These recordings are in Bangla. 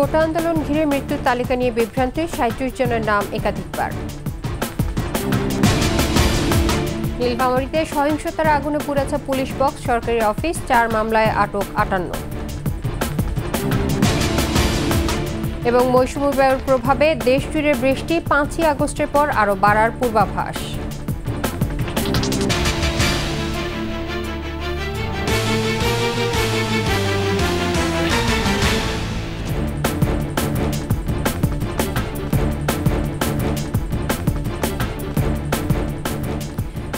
কোটা আন্দোলন ঘিরে মৃত্যুর তালিকা নিয়ে বিভ্রান্তি, ৩৭ জনের নাম একাধিকবার। নীলফামারীতে সহিংসতার আগুনে পুড়েছে পুলিশ বক্স, সরকারি অফিস, ৪ মামলায় আটক ৫৮। এবং মৌসুমী বায়ুর প্রভাবে দেশজুড়ে বৃষ্টি, ৫ই আগস্টের পর আরও বাড়ার পূর্বাভাস।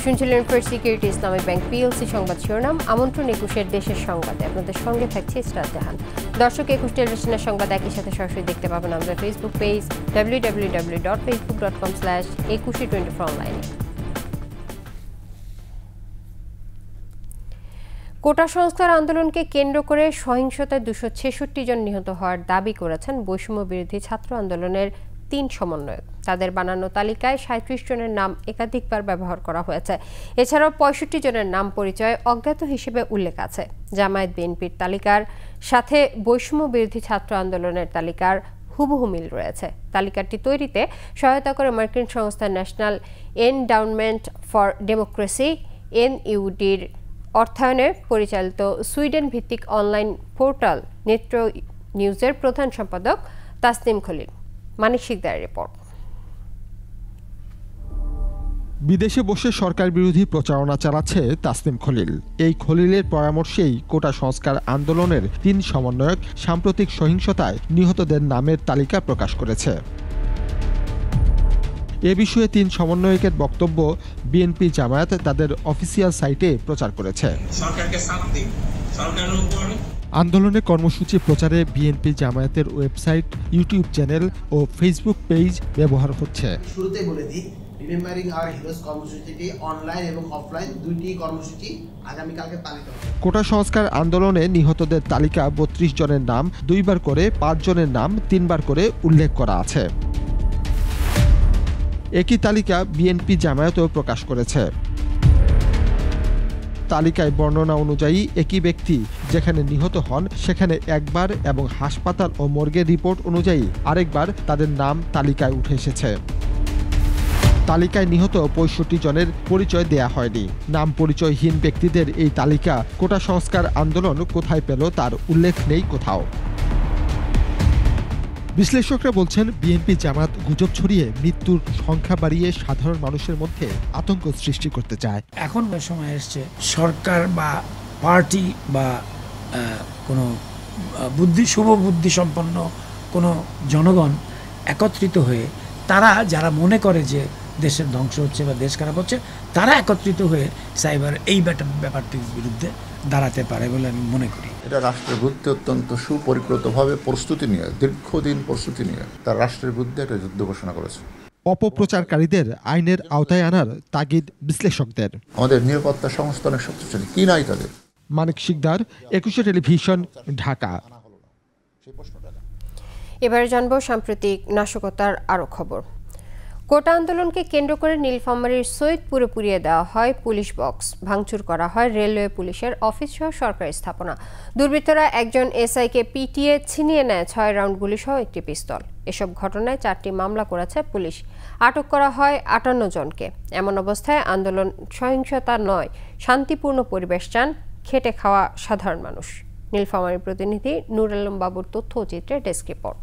শুনছিলেন ফার্স্ট সিকিউরিটি ইসলামী ব্যাংক পিএলসি সংবাদ শিরোনাম। আমন্ত্রণ ২১ দেশের সংবাদে, আপনাদের সঙ্গে থাকছে ইসরাত জাহান। দর্শক, ২১ টেলিভিশনের সংবাদ একই সাথে সরাসরি দেখতে পাবেন আমাদের ফেসবুক পেজ www.facebook.com/2124 অনলাইনে। কোটা সংস্কার আন্দোলনকে কেন্দ্র করে সহিংসতায় ২৬৬ জন নিহত হওয়ার দাবি করেছেন বৈষম্য বিরোধী ছাত্র আন্দোলনের ৩ সমন্বয়ক। তাদের বানানো তালিকায় ৩৭ জনের নাম একাধিকবার ব্যবহার করা হয়েছে। এছাড়াও ৬৫ জনের নাম পরিচয় অজ্ঞাত হিসেবে উল্লেখ আছে। জামায়াত বিএনপির তালিকার সাথে বৈষম্য বিরোধী ছাত্র আন্দোলনের তালিকার হুবহু মিল রয়েছে। তালিকাটি তৈরিতে সহায়তা করে মার্কিন সংস্থা ন্যাশনাল এন্ডাউমেন্ট ফর ডেমোক্রেসি NUDর অর্থায়নে পরিচালিত সুইডেন ভিত্তিক অনলাইন পোর্টাল নেত্র নিউজের প্রধান সম্পাদক তাসনিম খলিল। মানিক শিকদারের রিপোর্ট। বিদেশে বসে সরকার বিরোধী প্রচারণা চালাচ্ছে তাসনিম খলিল। এই খলিলের পরামর্শেই কোটা সংস্কার আন্দোলনের ৩ সমন্বয়ক সাম্প্রতিক সহিংসতায় নিহতদের নামের তালিকা প্রকাশ করেছে। এ বিষয়ে ৩ সমন্বয়কের বক্তব্য বিএনপি জামায়াত তাদের অফিসিয়াল সাইটে প্রচার করেছে। আন্দোলনের কর্মসূচি প্রচারে বিএনপি জামায়াতের ওয়েবসাইট, ইউটিউব চ্যানেল ও ফেসবুক পেজ ব্যবহার হচ্ছে। শুরুতেই বলে দিই, রিমেম্বারিং আওয়ার হিরোজ কর্মসূচিটি অনলাইন এবং অফলাইন দুইটি কর্মসূচি আগামীকালকে পালিত হবে। কোটা সংস্কার আন্দোলনে নিহতদের তালিকা ৩২ জনের নাম ২ বার করে, ৫ জনের নাম ৩ বার করে উল্লেখ করা আছে। একই তালিকা বিএনপি জামায়াতও প্রকাশ করেছে। তালিকায় বর্ণনা অনুযায়ী একই ব্যক্তি যেখানে নিহত হন সেখানে একবার এবং হাসপাতাল ও মর্গের রিপোর্ট অনুযায়ী আরেকবার তাদের নাম তালিকায় উঠে এসেছে। তালিকায় নিহত ৬৫ জনের পরিচয় দেয়া হয়নি। নাম পরিচয়হীন ব্যক্তিদের এই তালিকা কোটা সংস্কার আন্দোলন কোথায় পেল তার উল্লেখ নেই কোথাও। বিশ্লেষকরা বলছেন, বিএনপি জামাত গুজব ছড়িয়ে মৃত্যুর সংখ্যা বাড়িয়ে সাধারণ মানুষের মধ্যে আতঙ্ক সৃষ্টি করতে চায়। এখন সময় এসছে সরকার বা পার্টি বা কোনো শুভ বুদ্ধি সম্পন্ন কোনো জনগণ একত্রিত হয়ে, তারা যারা মনে করে যে দেশের ধ্বংস হচ্ছে বা দেশ খারাপ হচ্ছে, তারা একত্রিত হয়ে সাইবার এই ব্যাপারটির বিরুদ্ধে দাঁড়াতে পারে বলে আমি মনে করি। এটা রাষ্ট্রের বিরুদ্ধে অত্যন্ত সুপরিকল্পিতভাবে প্রস্তুতি নিয়ে, দীর্ঘদিন প্রস্তুতি নিয়ে তার রাষ্ট্রের বিরুদ্ধে একটা যুদ্ধ ঘোষণা করেছে। অপপ্রচারকারীদের আইনের আওতায় আনার তাগিদ বিশ্লেষকদের। আমাদের নিরাপত্তা সংস্থা অনেক শক্তিশালী, কি নাই তাদের? মানিক শিকদার, ২১ টেলিভিশন, ঢাকা। এবারে জানবো সাম্প্রতিক নাশকতার আরও খবর। কোটা আন্দোলনকে কেন্দ্র করে নীলফামারীর সৈয়দপুরে পুড়িয়ে দেওয়া হয় পুলিশ বক্স, ভাঙচুর করা হয় রেলওয়ে পুলিশের অফিস সহ সরকারি স্থাপনা। দুর্বৃত্তরা একজন এসআইকে পিটিয়ে ছিনিয়ে নেয় ৬ রাউন্ড গুলি সহ একটি পিস্তল। এসব ঘটনায় ৪টি মামলা করেছে পুলিশ। আটক করা হয় ৫৮ জনকে। এমন অবস্থায় আন্দোলন সহিংসতা নয়, শান্তিপূর্ণ পরিবেশ চান খেটে খাওয়া সাধারণ মানুষ। নীলফামারীর প্রতিনিধি নূর আলম বাবুর তথ্য ও চিত্রে ডেস্ক রিপোর্ট।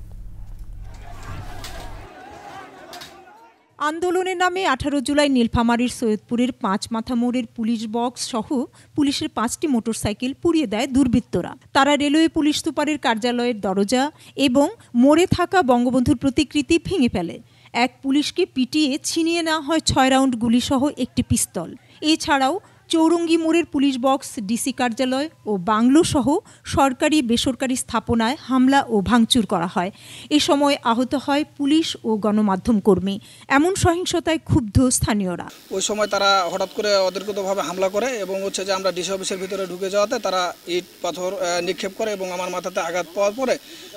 আন্দোলনের নামে ১৮ জুলাই নীলফামারীর সৈয়দপুরের ৫ মাথা মোড়ের পুলিশ বক্স সহ পুলিশের ৫টি মোটরসাইকেল পুড়িয়ে দেয় দুর্বৃত্তরা। তারা রেলওয়ে পুলিশ সুপারের কার্যালয়ের দরজা এবং মোড়ে থাকা বঙ্গবন্ধুর প্রতিকৃতি ভেঙে ফেলে। এক পুলিশকে পিটিয়ে ছিনিয়ে নেওয়া হয় ৬ রাউন্ড গুলি সহ একটি পিস্তল। এছাড়াও চৌরঙ্গি মোড়ের পুলিশ বক্স, ডিসি কার্যালয় ও বাংলো সহ সরকারি বেসরকারি স্থাপনায় হামলা ও ভাঙচুর করা হয়। এ সময় আহত হয় পুলিশ ও গণমাধ্যম কর্মী। এমন সহিংসতায় ক্ষুব্ধ স্থানীয়রা। ওই সময় তারা হঠাৎ করে অতর্কিতভাবে হামলা করে এবং যে আমরা ডিসি অফিসের ভিতরে ঢুকে যাওয়াতে তারা ইট পাথর নিক্ষেপ করে এবং আমার মাথাতে আঘাত পাওয়ার পরে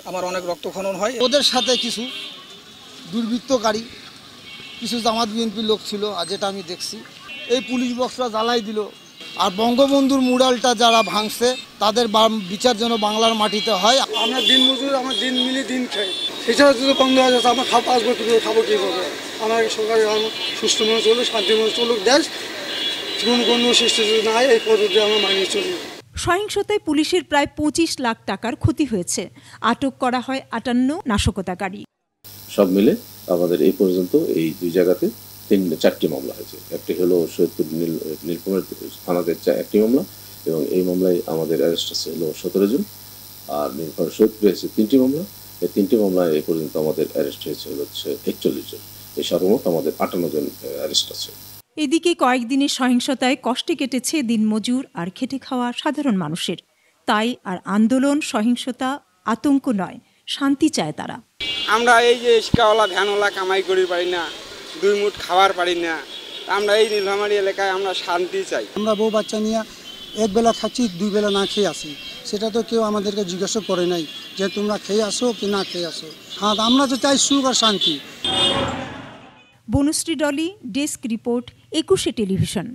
আমার অনেক রক্তক্ষরণ হয়। ওদের সাথে কিছু দুর্বৃত্তকারী, কিছু জামাত বিএনপির লোক ছিল, আর যেটা আমি দেখছি এই পুলিশ বক্সটা জ্বালাই দিল। আর বঙ্গবন্ধুর মুরালটা যারা ভাঙছে তাদের বিচার যেন বাংলার মাটিতে হয়। আমরা দিন মজুর, আমার দিন মিলে দিন খাই, সেটা যদি বন্ধ হয়ে যাচ্ছে আমরা খাবো আসবো কীভাবে, খাবো কীভাবে? আমার সরকার সুস্থ মনে চলুক, শান্তি মনে চলুক, দেশ কোনো সৃষ্টি যদি না হয় এই পদ্ধতি আমরা মানিয়ে চলি। সহিংসতায় পুলিশের প্রায় 25 লাখ টাকার ক্ষতি হয়েছে। আটক করা হয় 58 নাশকতাকারী। সব মিলে আমাদের এই পর্যন্ত এই দুই জায়গাতে 4টি মামলা হয়েছে। একটি হলো সৈয়দপুর নীলফামারী থানাতে একটি মামলা, এবং এই মামলায় আমাদের অ্যারেস্ট আছে হলো 17 জন, আর নীলফামারী সৈয়দপুরে হয়েছে 3টি মামলা। এই 3টি মামলায় এই পর্যন্ত আমাদের অ্যারেস্ট হয়েছে হচ্ছে 41 জন। এই সর্বমোট আমাদের 58 জন অ্যারেস্ট আছে। এদিকে কয়েকদিনের সহিংসতায় কষ্টে কেটেছে দিনমজুর আর খেটে খাওয়া সাধারণ মানুষের। তাই আর আন্দোলন, সহিংসতা, আতঙ্ক নয়, শান্তি চায় তারা। আমরা এই যে রিক্সাওয়ালা ভ্যানওয়ালা কামাই করি পারি না, 2 মুঠ খাবার পারি না, আমরা এই নীলফামারী এলাকায় আমরা শান্তি চাই। আমরা বউ বাচ্চা নিয়ে এক বেলা খাচ্ছি, 2 বেলা না খেয়ে আসি, সেটা তো কেউ আমাদেরকে জিজ্ঞাসা করে নাই যে তোমরা খেয়ে আসো কি না খেয়ে আসো। হ্যাঁ, আমরা তো চাই সুখ আর শান্তি। Banashree Dolly, desk report, 21 television.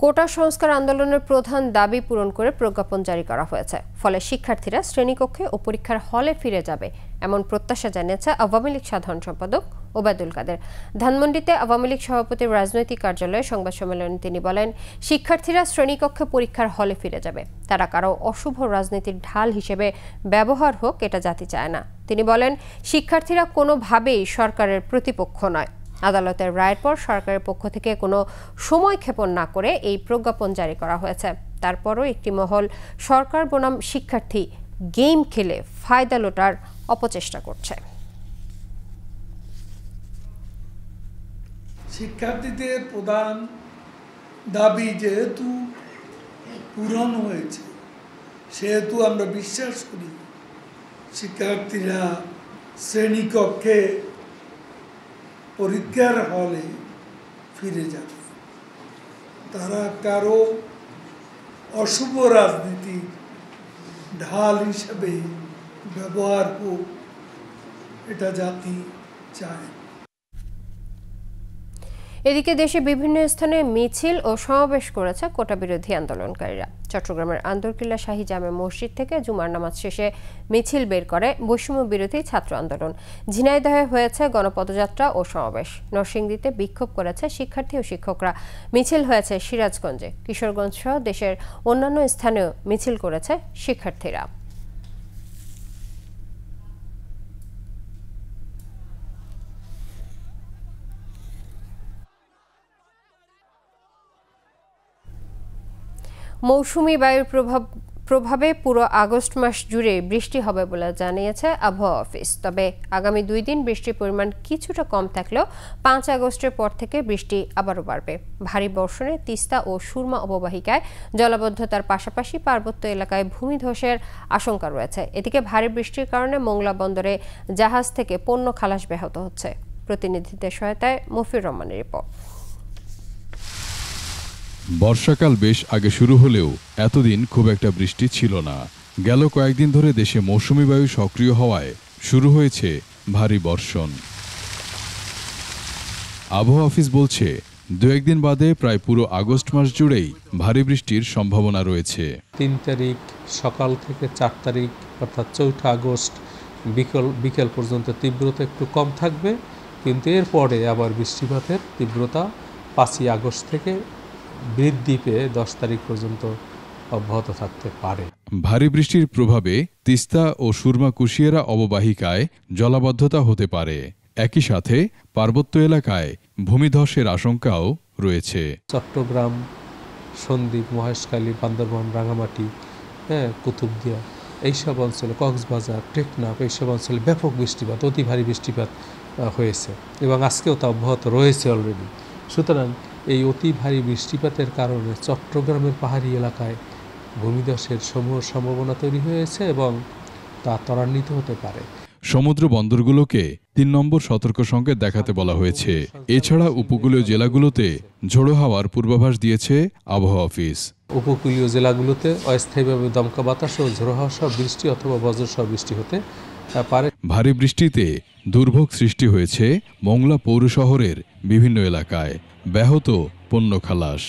Quota সংস্কার আন্দোলনের প্রধান দাবি পূরণ করে প্রজ্ঞাপন জারি করা হয়েছে। ফলে শিক্ষার্থীরা শ্রেণীকক্ষে ও পরীক্ষার হলে ফিরে যাবে এমন প্রত্যাশা জানিয়েছে আওয়ামী লীগ সাধারণ সম্পাদক ওবায়দুল কাদের। ধানমন্ডিতে আওয়ামী লীগ সভাপতির রাজনৈতিক কার্যালয়ে সংবাদ সম্মেলনে তিনি বলেন, শিক্ষার্থীরা শ্রেণীকক্ষে পরীক্ষার হলে ফিরে যাবে। তারা কারো অশুভ রাজনীতির ঢাল হিসেবে ব্যবহার হোক, এটা জাতি চায় না। তিনি বলেন, শিক্ষার্থীরা কোনোভাবেই সরকারের প্রতিপক্ষ নয়। আদালতের রায়ের পর সরকারের পক্ষ থেকে কোনো সময় ক্ষেপণ না করে এই প্রজ্ঞাপন জারি করা হয়েছে। তারপরও একটি মহল সরকার বনাম শিক্ষার্থী গেম খেলে ফায়দা লোটার অপচেষ্টা করছে। শিক্ষার্থীদের প্রধান দাবি যেহেতু পূরণ হয়েছে, সেহেতু আমরা বিশ্বাস করি শিক্ষার্থীরা শ্রেণীকক্ষে পরীক্ষার হলে ফিরে যাবে। তারা কারো অশুভ রাজনীতির ঢাল হিসেবে ব্যবহার হোক, এটা জাতি চায়। এদিকে দেশে বিভিন্ন স্থানে মিছিল ও সমাবেশ করেছে কোটা বিরোধী আন্দোলনকারীরা। চট্টগ্রামের আন্দরকিল্লা শাহী জামে মসজিদ থেকে জুমার নামাজ শেষে মিছিল বের করে বৈষম্য বিরোধী ছাত্র আন্দোলন। ঝিনাইদহে হয়েছে গণপদযাত্রা ও সমাবেশ। নরসিংদীতে বিক্ষোভ করেছে শিক্ষার্থী ও শিক্ষকরা। মিছিল হয়েছে সিরাজগঞ্জে। কিশোরগঞ্জ সহ দেশের অন্যান্য স্থানেও মিছিল করেছে শিক্ষার্থীরা। মৌসুমি বায়ুর প্রভাবে পুরো আগস্ট মাস জুড়ে বৃষ্টি হবে বলে জানিয়েছে আবহাওয়া অফিস। তবে আগামী 2 দিন বৃষ্টির পরিমাণ কিছুটা কম থাকলেও 5 আগস্টের পর থেকে বৃষ্টি আবারও বাড়বে। ভারী বর্ষণে তিস্তা ও সুরমা অববাহিকায় জলাবদ্ধতার পাশাপাশি পার্বত্য এলাকায় ভূমিধসের আশঙ্কা রয়েছে। এদিকে ভারী বৃষ্টির কারণে মোংলা বন্দরে জাহাজ থেকে পণ্য খালাস ব্যাহত হচ্ছে। প্রতিনিধিদের সহায়তায় মফির রহমানের রিপোর্ট। বর্ষাকাল বেশ আগে শুরু হলেও এতদিন খুব একটা বৃষ্টি ছিল না। গেল কয়েকদিন ধরে দেশে মৌসুমি বায়ু সক্রিয় হওয়ায় শুরু হয়েছে ভারী বর্ষণ। আবহাওয়া অফিস বলছে 2-1 দিন বাদে প্রায় পুরো আগস্ট মাস জুড়েই ভারী বৃষ্টির সম্ভাবনা রয়েছে। 3 তারিখ সকাল থেকে 4 তারিখ অর্থাৎ 4 আগস্ট বিকেল পর্যন্ত তীব্রতা একটু কম থাকবে, কিন্তু এরপরে আবার বৃষ্টিপাতের তীব্রতা 5 আগস্ট থেকে বৃদ্ধি পেয়ে 10 তারিখ পর্যন্ত অব্যাহত থাকতে পারে। ভারী বৃষ্টির প্রভাবে তিস্তা ও সুরমা কুশিয়ারা অববাহিকায় জলাবদ্ধতা হতে পারে। একই সাথে পার্বত্য এলাকায় ভূমিধসের আশঙ্কাও রয়েছে। চট্টগ্রাম, সন্দ্বীপ, মহেশখালী, বান্দরবান, রাঙামাটি, কুতুবদিয়া এইসব অঞ্চলে, কক্সবাজার, টেকনাফ এইসব অঞ্চলে ব্যাপক বৃষ্টিপাত, অতি ভারী বৃষ্টিপাত হয়েছে এবং আজকেও তা অব্যাহত রয়েছে অলরেডি। সুতরাং এই অতি ভারী বৃষ্টিপাতের কারণে চট্টগ্রামের পাহাড়ি এলাকায় ভূমিধসের সমূহ সম্ভাবনা তৈরি হয়েছে এবং তা ত্বরান্বিত হতে পারে। সমুদ্র বন্দরগুলোকে 3 নম্বর সতর্ক সংকেত দেখাতে বলা হয়েছে। এছাড়া উপকূলীয় জেলাগুলোতে ঝোড়ো হাওয়ার পূর্বাভাস দিয়েছে আবহাওয়া অফিস। উপকূলীয় জেলাগুলোতে অস্থায়ীভাবে দমকা বাতাস ও ঝোড়ো হাওয়া সহ বৃষ্টি অথবা বজ্রসহ বৃষ্টি হতে পারে। ভারী বৃষ্টিতে দুর্ভোগ সৃষ্টি হয়েছে মংলা পৌর শহরের বিভিন্ন এলাকায়, ব্যাহত পণ্য খালাস।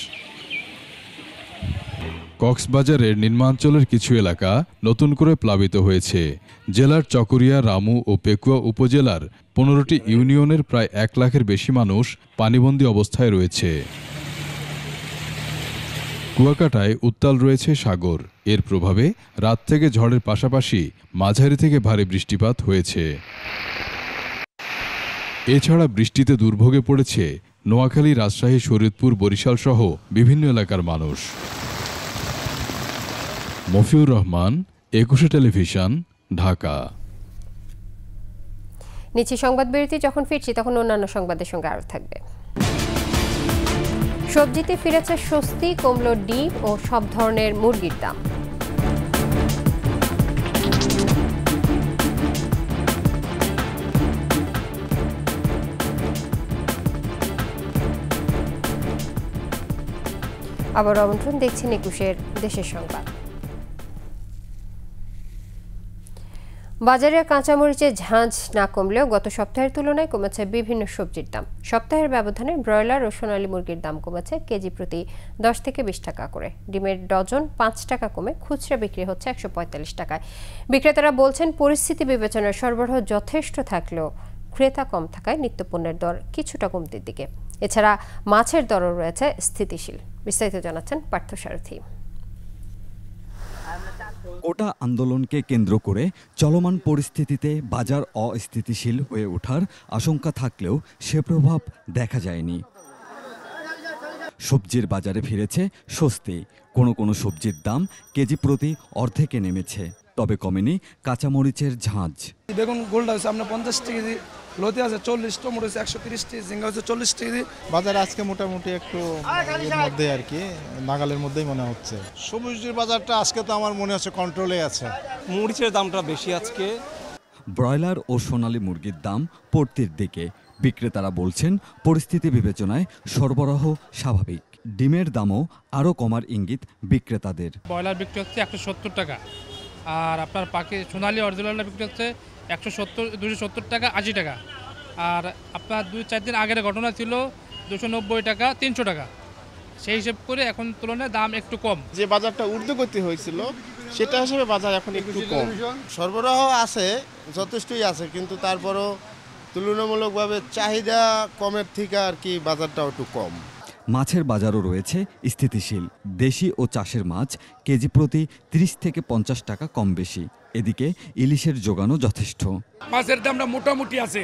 কক্সবাজারের নিম্নাঞ্চলের কিছু এলাকা নতুন করে প্লাবিত হয়েছে। জেলার চকরিয়া, রামু ও পেকুয়া উপজেলার 15টি ইউনিয়নের প্রায় 1 লাখের বেশি মানুষ পানিবন্দী অবস্থায় রয়েছে। কুয়াকাটায় উত্তাল রয়েছে সাগর। এর প্রভাবে রাত থেকে ঝড়ের পাশাপাশি মাঝারি থেকে ভারী বৃষ্টিপাত হয়েছে। এছাড়া বৃষ্টিতে দুর্ভোগে পড়েছে নোয়াখালী, রাজশাহী, শরীয়তপুর, বরিশাল সহ বিভিন্ন এলাকার মানুষ। মফিউর রহমান, একুশে টেলিভিশন, ঢাকা। নিচে সংবাদ বিরতি, যখন ফিরছি তখন অন্যান্য সংবাদের সঙ্গে আরও থাকবে। সবজিতে ফিরেছে স্বস্তি, কমল ডিম ও সব ধরনের মুরগির দাম। আবার আমন্ত্রণ, দেখছেন একুশের দেশের সংবাদ। বাজারে কাঁচামরিচের ঝাঁঝ না কমলেও গত সপ্তাহের তুলনায় কমেছে বিভিন্ন সবজির দাম। সপ্তাহের ব্যবধানে ব্রয়লার ও সোনালী মুরগির দাম কমেছে কেজি প্রতি 10 থেকে 20 টাকা করে। ডিমের ডজন 5 টাকা কমে খুচরা বিক্রি হচ্ছে 145 টাকায়। বিক্রেতারা বলছেন, পরিস্থিতি বিবেচনায় সরবরাহ যথেষ্ট থাকলেও ক্রেতা কম থাকায় নিত্যপণ্যের দর কিছুটা কমতির দিকে। এছাড়া মাছের দরও রয়েছে স্থিতিশীল। বিস্তারিত জানাচ্ছেন পার্থসারথী। কোটা আন্দোলনকে কেন্দ্র করে চলমান পরিস্থিতিতে বাজার অস্থিতিশীল হয়ে ওঠার আশঙ্কা থাকলেও সে প্রভাব দেখা যায়নি। সবজির বাজারে ফিরেছে স্বস্তি। কোনো সবজির দাম কেজি প্রতি অর্ধেকে নেমেছে, তবে কমেনি কাঁচামরিচের ঝাঁঝ। বেগুন গোল্ড আছে আপনার 50 টাকা কেজি, লতি আছে 40, টমেটো আছে 130 টাকা, ঝিঙ্গা আছে 40 টাকা। বাজার আজকে মোটামুটি একটু এর মধ্যে আর কি নাগালের মধ্যেই মনে হচ্ছে। সবজির বাজারটা আজকে তো আমার মনে হচ্ছে কন্ট্রোলে আছে। মরিচের দামটা বেশি আজকে। ব্রয়লার ও সোনালী মুরগির দাম পড়তির দিকে। বিক্রেতারা বলছেন, পরিস্থিতি বিবেচনায় সরবরাহ স্বাভাবিক। ডিমের দামও আরও কমার ইঙ্গিত বিক্রেতাদের। ব্রয়লার বিক্রি হচ্ছে 170 টাকা, আর আপনার পাখি সোনালী অরিজিনালটা বিক্রি হচ্ছে 270 টাকা, 80 টাকা। আর আপনার 2-4 দিন আগের ঘটনা ছিল 290 টাকা, 300 টাকা। সেই হিসেব করে এখন তুলনায় দাম একটু কম। যে বাজারটা ঊর্ধ্বগতি হয়েছিল সেটা হিসেবে বাজার এখন একটু কম। সরবরাহ আছে, যথেষ্টই আছে, কিন্তু তারপরও তুলনামূলকভাবে চাহিদা কমের থেকে আর কি বাজারটাও একটু কম। মাছের বাজারও রয়েছে স্থিতিশীল। দেশি ও চাষের মাছ কেজি প্রতি 30 থেকে 50 টাকা কম বেশি। এদিকে ইলিশের যোগানও যথেষ্ট। মাছের দামটা মোটামুটি আছে।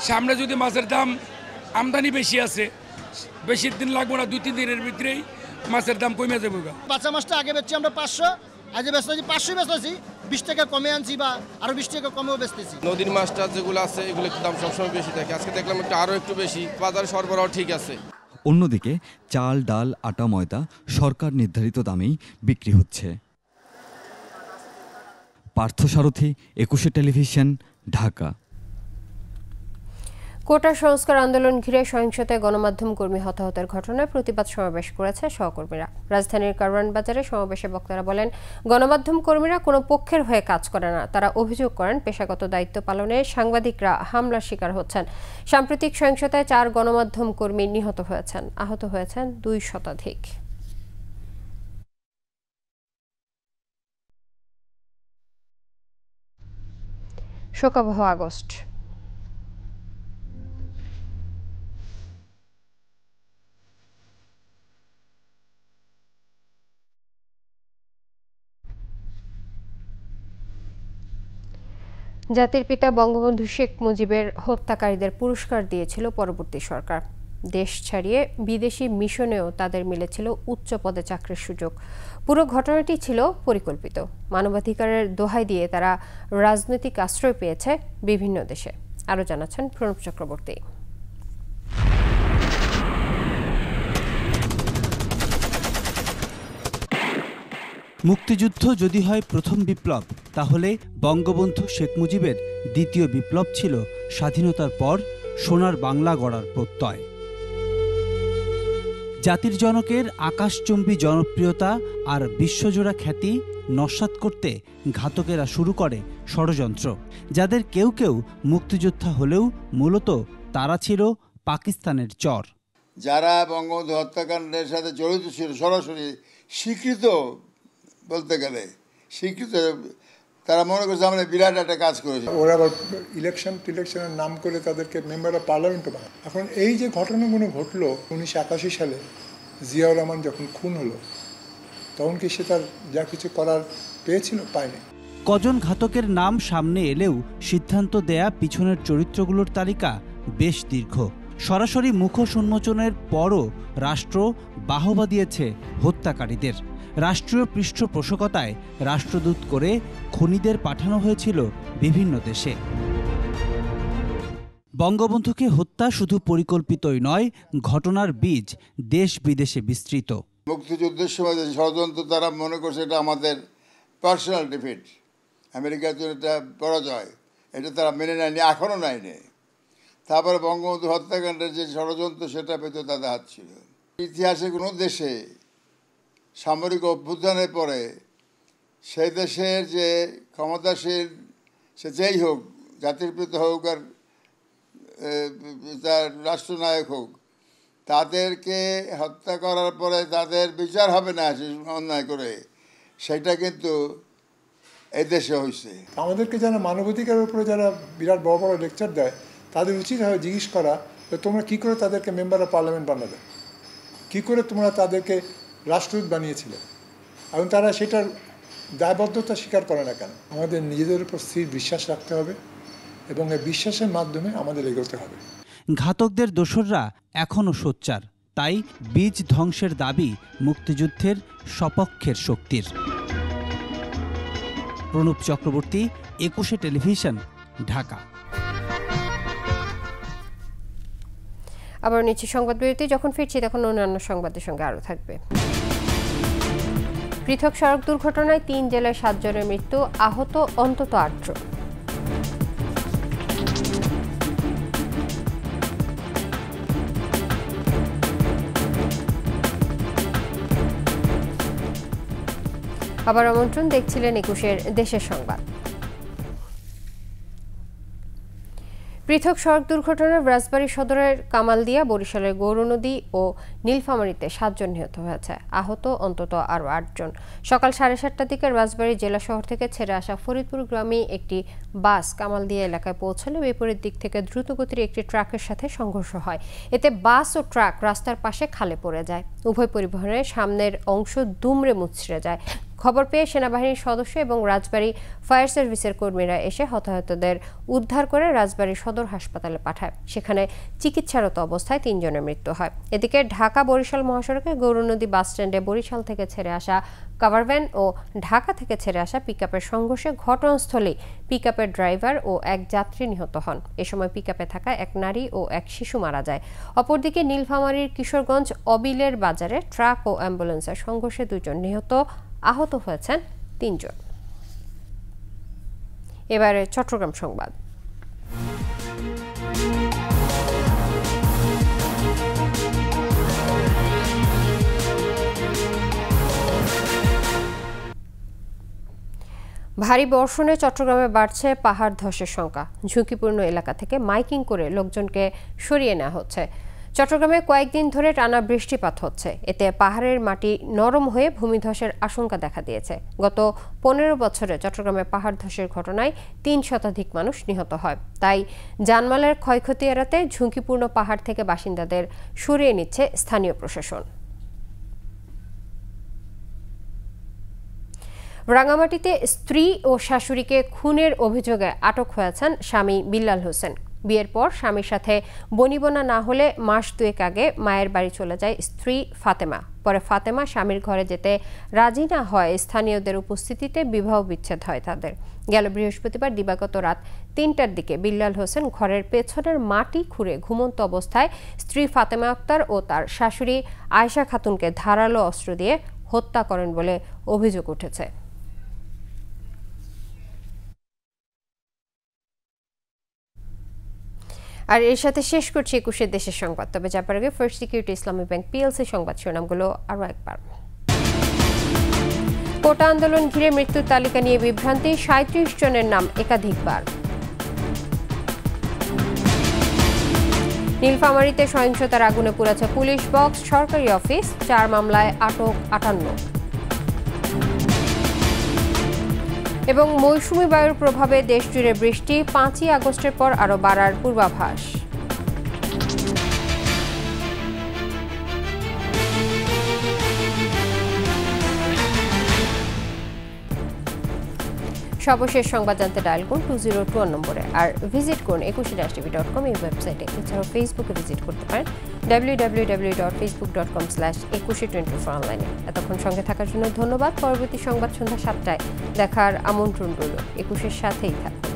সামনে যদি মাছের দাম আমদানি বেশি আছে, বেশি দিন লাগবে না, 2-3 দিনের ভিতরেই মাছের দাম কমে যাবে। বাচ্চা মাছটা আগে বেচছি আমরা 500, আজ বেচতেছি 500 বেচতেছি, 20 টাকা কমে আনছি বা আরো 20 টাকা কমেও বেচতেছি। নদীর মাছটা যেগুলো আছে এগুলো দাম সবসময় বেশি থাকে, আজকে দেখলাম একটু আরো একটু বেশি। বাজার সরবরাহ ঠিক আছে। অন্যদিকে চাল, ডাল, আটা, ময়দা সরকার নির্ধারিত দামেই বিক্রি হচ্ছে। পার্থসারথী, একুশে টেলিভিশন, ঢাকা। কোটা সংস্কার আন্দোলন ঘিরে সহিংসতায় গণমাধ্যম কর্মী হতাহতের ঘটনায় প্রতিবাদ সমাবেশ করেছে সহকর্মীরা। রাজধানীর কারওয়ান বাজারে সমাবেশে বক্তারা বলেন, গণমাধ্যম কর্মীরা কোনো পক্ষের হয়ে কাজ করে না। তারা অভিযোগ করেন, পেশাগত দায়িত্ব পালনে সাংবাদিকরা হামলার শিকার হচ্ছেন। সাম্প্রতিক সহিংসতায় 4 গণমাধ্যম কর্মী নিহত হয়েছেন, আহত হয়েছেন 2 শতাধিক। শোকাবহ আগস্ট। জাতির পিতা বঙ্গবন্ধু শেখ মুজিবের হত্যাকারীদের পুরস্কার দিয়েছিল পরবর্তী সরকার। দেশ ছাড়িয়ে বিদেশি মিশনেও তাদের মিলেছিল উচ্চ পদে চাকরির সুযোগ। পুরো ঘটনাটি ছিল পরিকল্পিত। মানবাধিকারের দোহাই দিয়ে তারা রাজনৈতিক আশ্রয় পেয়েছে বিভিন্ন দেশে। আরও জানাচ্ছেন প্রণব চক্রবর্তী। মুক্তিযুদ্ধ যদি হয় প্রথম বিপ্লব, তাহলে বঙ্গবন্ধু শেখ মুজিবের দ্বিতীয় বিপ্লব ছিল স্বাধীনতার পর সোনার বাংলা গড়ার প্রত্যয়। জাতির জনকের আকাশচুম্বী জনপ্রিয়তা আর বিশ্বজোড়া খ্যাতি নস্যাৎ করতে ঘাতকেরা শুরু করে ষড়যন্ত্র, যাদের কেউ কেউ মুক্তিযোদ্ধা হলেও মূলত তারা ছিল পাকিস্তানের চর। যারা বঙ্গবন্ধু হত্যাকাণ্ডের সাথে জড়িত ছিল সরাসরি স্বীকৃত, বলতে গেলে স্বীকৃত, তারা মনে করছে আমরা বিরাট একটা কাজ করেছি। ওরা আবার ইলেকশনের নাম করে তাদেরকে মেম্বার অফ পার্লামেন্টও বানায়। এখন এই যে ঘটনাগুলো ঘটলো 1981 সালে জিয়াউর রহমান যখন খুন হলো, তখন কি সে তার যা কিছু করার পেয়েছিল? পায়নি। কজন ঘাতকের নাম সামনে এলেও সিদ্ধান্ত দেয়া পিছনের চরিত্রগুলোর তালিকা বেশ দীর্ঘ। সরাসরি মুখোশ উন্মোচনের পরও রাষ্ট্র বাহবা দিয়েছে হত্যাকারীদের। রাষ্ট্রীয় পৃষ্ঠপোষকতায় রাষ্ট্রদূত করে খুনিদের পাঠানো হয়েছিল বিভিন্ন দেশে। বঙ্গবন্ধুকে হত্যা শুধু পরিকল্পিতই নয়, ঘটনার বীজ দেশ বিদেশে বিস্তৃত। মুক্তিযুদ্ধের সময় যে ষড়যন্ত্র, তারা মনে করছে এটা আমাদের পার্সোনাল ডিফিট, আমেরিকার জন্য এটা পরাজয়, এটা তারা মেনে নেয়নি, এখনও নেয়নি। তারপরে বঙ্গবন্ধু হত্যাকাণ্ডের যে ষড়যন্ত্র, সেটা পেতে তাদের হাত ছিল। ইতিহাসে কোনো দেশে সামরিক অভ্যুত্থানের পরে সেই দেশের যে ক্ষমতাশীল, সে যেই হোক, জাতির পিতা হোক আর তার রাষ্ট্রনায়ক হোক, তাদেরকে হত্যা করার পরে তাদের বিচার হবে না অন্যায় করে, সেটা কিন্তু এই দেশে হয়েছে। আমাদেরকে যারা মানবাধিকারের উপরে যারা বিরাট বড় বড় লেকচার দেয়, তাদের উচিত হয় জিজ্ঞেস করা, তোমরা কী করে তাদেরকে মেম্বার অফ পার্লামেন্ট বানাবে, কী করে তোমরা তাদেরকে রাষ্ট্রদূত বানিয়েছিলে, এবং তারা সেটার দায়বদ্ধতা স্বীকার করে না কেন? আমাদের নিজেদের উপর স্থির বিশ্বাস রাখতে হবে এবং এই বিশ্বাসের মাধ্যমে আমাদের এগোতে হবে। ঘাতকদের দোসররা এখনও সোচ্চার, তাই বীজ ধ্বংসের দাবি মুক্তিযুদ্ধের সপক্ষের শক্তির। প্রণব চক্রবর্তী, 21 টেলিভিশন, ঢাকা। আবার নিচ্ছি সংবাদ বিরতি। যখন ফিরছি তখন অন্যান্য সংবাদের সঙ্গে আরও থাকবে। পৃথক সড়ক দুর্ঘটনায় 3 জেলায় 7 জনের মৃত্যু, আহত অন্তত 8 জন। আবার আমন্ত্রণ, দেখছিলেন 21 দেশের সংবাদ। পৃথক সড়ক দুর্ঘটনায় রাজবাড়ী সদরের কামালদিয়া, বরিশালের গৌরনদী ও নীলফামারীতে 7 জন নিহত হয়েছে, আহত অন্তত আরও 8 জন। সকাল 7:30টার দিকে রাজবাড়ী জেলা শহর থেকে ছেড়ে আসা ফরিদপুর গ্রামে একটি বাস কামালদিয়া এলাকায় পৌঁছলে বিপরীত দিক থেকে দ্রুতগতির একটি ট্রাকের সাথে সংঘর্ষ হয়। এতে বাস ও ট্রাক রাস্তার পাশে খালে পড়ে যায়। উভয় পরিবহনের সামনের অংশ দুমড়ে মুচড়ে যায়। খবর পেয়ে সেনাবাহিনীর সদস্য এবং রাজবাড়ী ফায়ার সার্ভিসের কর্মীরা এসে হতাহতদের উদ্ধার করে রাজবাড়ী সদর হাসপাতালে পাঠায়। সেখানে চিকিৎসারত অবস্থায় 3 জনের মৃত্যু হয়। এদিকে ঢাকা বরিশাল মহাসড়কে গৌরনদী বাস স্ট্যান্ডে বরিশাল থেকে ছেড়ে আসা কাভারভ্যান ও ঢাকা থেকে ছেড়ে আসা পিকআপের সংঘর্ষে ঘটনাস্থলেই পিকআপের ড্রাইভার ও এক যাত্রী নিহত হন। এ সময় পিকআপে থাকা এক নারী ও এক শিশু মারা যায়। অপরদিকে নীলফামারীর কিশোরগঞ্জ অবিলের বাজারে ট্রাক ও অ্যাম্বুলেন্সের সংঘর্ষে 2 জন নিহত, আহত হয়েছেন 3 জন। এবারে চট্টগ্রাম সংবাদ। ভারী বর্ষণে চট্টগ্রামে বাড়ছে পাহাড় ধসের সংখ্যা। ঝুঁকিপূর্ণ এলাকা থেকে মাইকিং করে লোকজনকে সরিয়ে নেওয়া হচ্ছে। চট্টগ্রামে কয়েকদিন ধরে টানা বৃষ্টিপাত হচ্ছে, এতে পাহাড়ের মাটি নরম হয়ে ভূমিধসের আশঙ্কা দেখা দিয়েছে। গত 15 বছরে চট্টগ্রামে পাহাড় ধসের ঘটনায় 3 শতাধিক মানুষ নিহত হয়। তাই জানমালের ক্ষয়ক্ষতি এড়াতে ঝুঁকিপূর্ণ পাহাড় থেকে বাসিন্দাদের সরিয়ে নিচ্ছে স্থানীয় প্রশাসন। রাঙামাটিতে স্ত্রী ও শাশুড়িকে খুনের অভিযোগে আটক হয়েছেন স্বামী বিল্লাল হোসেন। বিয়ের পর স্বামীর সাথে বনিবনা না হলে মাস 2 আগে মায়ের বাড়ি চলে যায় স্ত্রী ফাতেমা। পরে ফাতেমা স্বামীর ঘরে যেতে রাজি না হয় স্থানীয়দের উপস্থিতিতে বিবাহ বিচ্ছেদ হয় তাদের। গেল বৃহস্পতিবার দিবাগত রাত 3টার দিকে বিল্লাল হোসেন ঘরের পেছনের মাটি খুঁড়ে ঘুমন্ত অবস্থায় স্ত্রী ফাতেমা আক্তার ও তার শাশুড়ি আয়েশা খাতুনকে ধারালো অস্ত্র দিয়ে হত্যা করেন বলে অভিযোগ উঠেছে। আর এর সাথে শেষ করছি 21 দেশের সংবাদ। তবে যাবার আগে ফার্স্ট সিকিউরিটি ইসলামী ব্যাংক পিএলসি সংবাদ শিরোনামগুলো আরও একবার। কোটা আন্দোলন ঘিরে মৃত্যুর তালিকা নিয়ে বিভ্রান্তি, ৩৭ জনের নাম একাধিকবার। নীলফামারীতে সহিংসতার আগুনে পুড়েছে পুলিশ বক্স, সরকারি অফিস, ৪ মামলায় আটক ৫৮। এবং মৌসুমী বায়ুর প্রভাবে দেশজুড়ে বৃষ্টি, ৫ই আগস্টের পর আরও বাড়ার পূর্বাভাস। সর্বশেষ সংবাদ জানতে ডায়াল করুন 2021 নম্বরে, আর ভিজিট করুন 21-tv.com এই ওয়েবসাইটে। এছাড়াও ফেসবুকে ভিজিট করতে পারেন www.facebook.com/2124 অনলাইনে। এতক্ষণ সঙ্গে থাকার জন্য ধন্যবাদ। পরবর্তী সংবাদ সন্ধ্যা ৭টায় দেখার আমন্ত্রণ রইল। 21-এর সাথেই থাকুন।